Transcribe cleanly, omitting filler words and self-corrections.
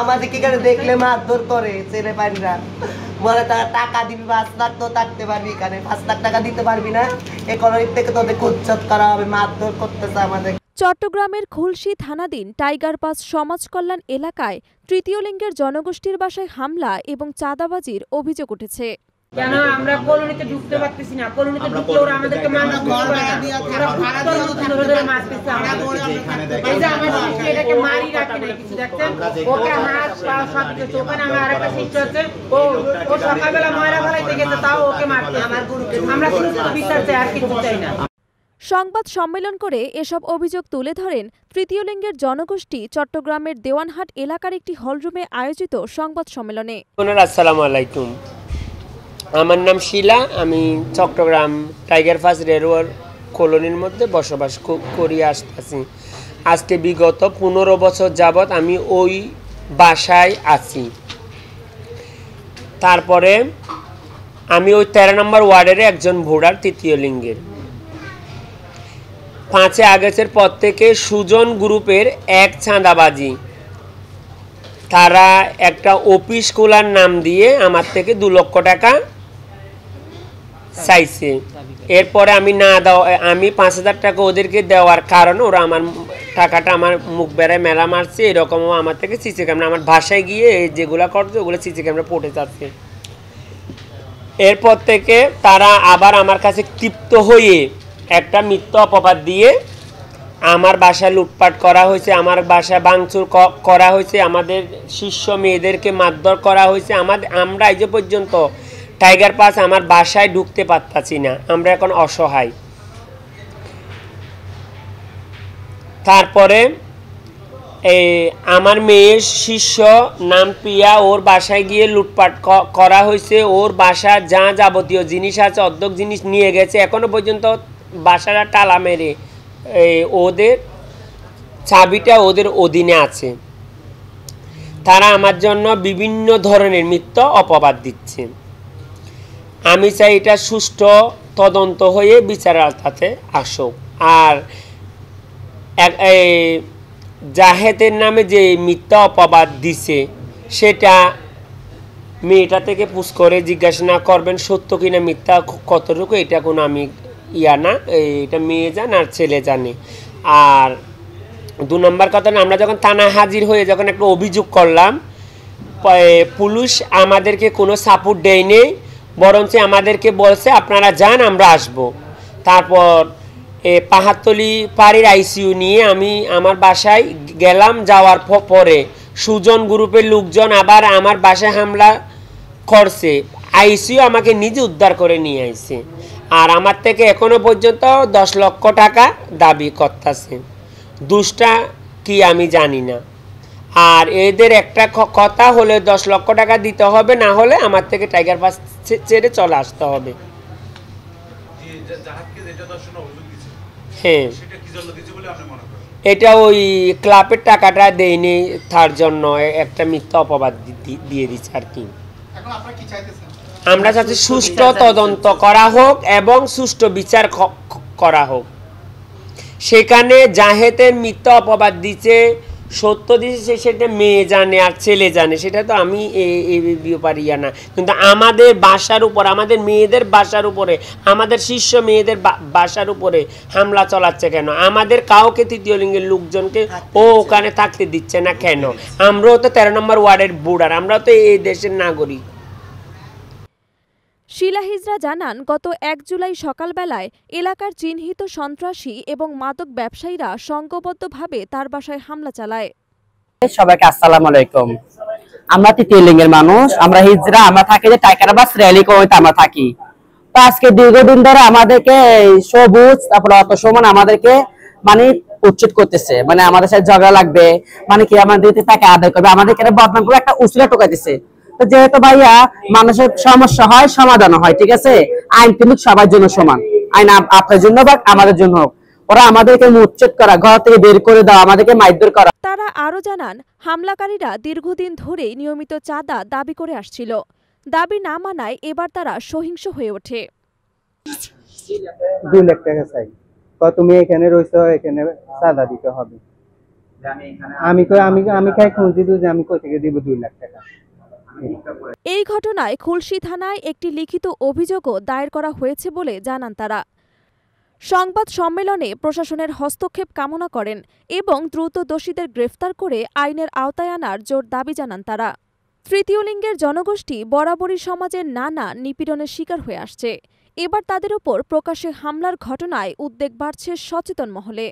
আমাদেরকে এখানে দেখলে মারধর করে ছেলে পাইরা, বলে তারা টাকা দিবি 5 লাখ তো থাকতে পারবি এখানে, 5 লাখ টাকা দিতে পারবি না, ইকোনমিক থেকে তোদের উচ্ছেদ করা হবে, মারধর করতেছে আমাদের। চট্টগ্রামের খুলশী থানাধীন টাইগার পাস সমাজ কল্যাণ এলাকায় তৃতীয় লিঙ্গের জনগোষ্ঠীর বাসায় হামলা এবং চাঁদাবাজির অভিযোগ উঠেছে। কেন আমরা কলোনিতে ঢুকতে পারতেছি না, কলোনিতে ঢুকলে ওরা আমাদেরকে মাছ ধরে মাছ পেছে এই যে আমাদের এটাকে মারি রাখে না কিছু দেখছেন, ওকে হাত পা সব কিছু। ওখানে আমার আরেকটা শিষ্য আছে, ও সকালবেলা ময়রা ফেলাইতে গেছে, তাও ওকে মারতে। আমরা শুধু বিচার চাই, আর কিছু চাই না। সংবাদ সম্মেলন করে এসব অভিযোগ তুলে ধরেন তৃতীয় লিঙ্গের জনগোষ্ঠী চট্টগ্রামের দেওয়ানহাট এলাকার একটি হলরুমে আয়োজিত সংবাদ সম্মেলনে। আসসালামু আলাইকুম, আমার নাম শিলা, আমি চট্টগ্রাম টাইগার পাস রেলওয়ে কলোনির মধ্যে বসবাস করি আসতেছি। আজকে বিগত 15 বছর যাবৎ আমি ওই বাসায় আছি। তারপরে আমি ওই 13 নম্বর ওয়ার্ডের একজন ভোটার তৃতীয় লিঙ্গের। 5 আগস্টের পর থেকে সুজন গ্রুপের এক চাঁদাবাজি, তারা একটা অফিস খোলার নাম দিয়ে আমার থেকে 2 লক্ষ টাকা চাইছে। এরপরে আমি না দাও, আমি 5000 টাকা ওদেরকে দেওয়ার কারণে ওরা আমার টাকাটা আমার মুখ বেড়ায় মেলা মারছে। এরকমও আমার থেকে সিসি ক্যামেরা, আমার বাসায় গিয়ে যেগুলো করছে ওগুলো সিসি ক্যামেরা পড়ে যাচ্ছে। এরপর থেকে তারা আবার আমার কাছে ক্ষিপ্ত হয়ে একটা মিথ্যা অপবাদ দিয়ে আমার বাসায় লুটপাট করা হয়েছে, আমার বাসায় ভাঙচুর করা হয়েছে, আমাদের শিষ্য মেয়েদেরকে মারধর করা হয়েছে। আমরা এই যে পর্যন্ত টাইগার পাস আমার বাসায় ঢুকতে পারতাছি না, আমরা এখন অসহায়। তারপরে আমার মেয়ের শিষ্য নাম পিয়া, ওর বাসায় গিয়ে লুটপাট করা হয়েছে। ওর বাসা যা যাবতীয় জিনিস আছে অর্ধেক জিনিস নিয়ে গেছে। এখনো পর্যন্ত বাসাটা টালা মেরে ওদের চাবিটা ওদের অধীনে আছে। তারা আমার জন্য বিভিন্ন ধরনের মিথ্যা অপবাদ দিচ্ছে। আমি চাই এটা সুষ্ঠু তদন্ত হয়ে বিচারের আওতাতে আসুক। আর জাহেদের নামে যে মিথ্যা অপবাদ দিছে সেটা মেয়েটা থেকে পুষ করে জিজ্ঞাসা করবেন সত্য কিনা মিথ্যা কতটুকু, এটা কোনো আমি না, এটা মেয়ে জানে আর ছেলে জানে। আর 2 নম্বর কথা, আমরা যখন থানায় হাজির হয়ে যখন একটা অভিযোগ করলাম, পুলিশ আমাদেরকে কোনো সাপোর্ট দেয়নি, বরঞ্চ আমাদেরকে বলছে আপনারা যান, আমরা আসব। তারপর পাহাড়তলি পাড়ির আইসিইউ নিয়ে আমি আমার বাসায় গেলাম। যাওয়ার পরে সুজন গ্রুপের লোকজন আবার আমার বাসায় হামলা করছে। আইসিইউ আমাকে নিজে উদ্ধার করে নিয়ে আসছে, আর আমার থেকে এখনো পর্যন্ত 10 লক্ষ টাকা দাবি করতেছে। দুষ্টা কি আমি জানি না। আর এদের একটা কথা হলে 10 লক্ষ টাকা দিতে হবে, না হলে আমার থেকে টাইগার পাস ছেড়ে চলে আসতে হবে। হ্যাঁ, এটা ওই ক্লাবের টাকাটা দেয়নি, তার জন্য একটা মিথ্যা অপবাদ দিয়ে দিচ্ছে আর কি। আমরা চাচ্ছি সুষ্ঠু তদন্ত করা হোক এবং সুষ্ঠু বিচার করা হোক। সেখানে জাহেদের মিথ্যা অপবাদ দিচ্ছে, সত্য দিচ্ছে, সেটা মেয়ে জানে আর ছেলে জানে, সেটা তো আমি পারি না। কিন্তু আমাদের বাসার উপর, আমাদের মেয়েদের বাসার উপরে, আমাদের শিষ্য মেয়েদের বাসার উপরে হামলা চালাচ্ছে কেন? আমাদের কাউকে তৃতীয় লিঙ্গের লোকজনকে ওখানে থাকতে দিচ্ছে না কেন? আমরাও তো 13 নম্বর ওয়ার্ডের ভোটার, আমরাও তো এই দেশের নাগরিক। শিলা হিজরা জানান, গত 1 জুলাই সকালবেলায় এলাকার চিহ্নিত সন্ত্রাসী এবং মাদক ব্যবসায়ীরা সংঘবদ্ধভাবে তার বাসায় হামলা চালায়। সবাইকে আসসালামু আলাইকুম। আমরা তৃতীয় লিঙ্গের মানুষ, আমরা হিজরা, আমরা থাকি যে টাইগার পাস র্যালি কমিটিতে আমরা থাকি। তো আজকে দীর্ঘদিন ধরে আমাদেরকে সবুজ, তারপরে অত সমান আমাদেরকে মানে উচ্ছেদ করতেছে, মানে আমাদের সাথে ঝগড়া লাগবে, মানে কি আমাদের টাকা আদায় করবে, আমাদেরকে বদনাম করে একটা উসিলা টোকা দিচ্ছে। তো যেহেতু ভাইয়া মানুষের সমস্যা হয় সমাধান হয়, ঠিক আছে, আইন কিন্তু সবার জন্য সমান, আইন আপনার জন্য বা আমাদের জন্য হোক। ওরা আমাদেরকে উচ্ছেদ করা, ঘর থেকে বের করে দেওয়া, আমাদেরকে মারধর করা। তারা আরো জানান, হামলাকারীরা দীর্ঘদিন ধরেই নিয়মিত চাঁদা দাবি করে আসছিল। দাবি না মানায় এবার তারা সহিংস হয়ে ওঠে। 2 লাখ টাকা চাই, তুমি এখানে রয়েছো, এখানে চাঁদা দিতে হবে। আমি কই আমি খাই খুঁজি যে আমি কই থেকে দিব 2 লাখ টাকা। এই ঘটনায় খুলশী থানায় একটি লিখিত অভিযোগও দায়ের করা হয়েছে বলে জানান তারা। সংবাদ সম্মেলনে প্রশাসনের হস্তক্ষেপ কামনা করেন এবং দ্রুত দোষীদের গ্রেফতার করে আইনের আওতায় আনার জোর দাবি জানান তারা। তৃতীয় লিঙ্গের জনগোষ্ঠী বরাবরই সমাজের নানা নিপীড়নের শিকার হয়ে আসছে। এবার তাদের উপর প্রকাশ্যে হামলার ঘটনায় উদ্বেগ বাড়ছে সচেতন মহলে।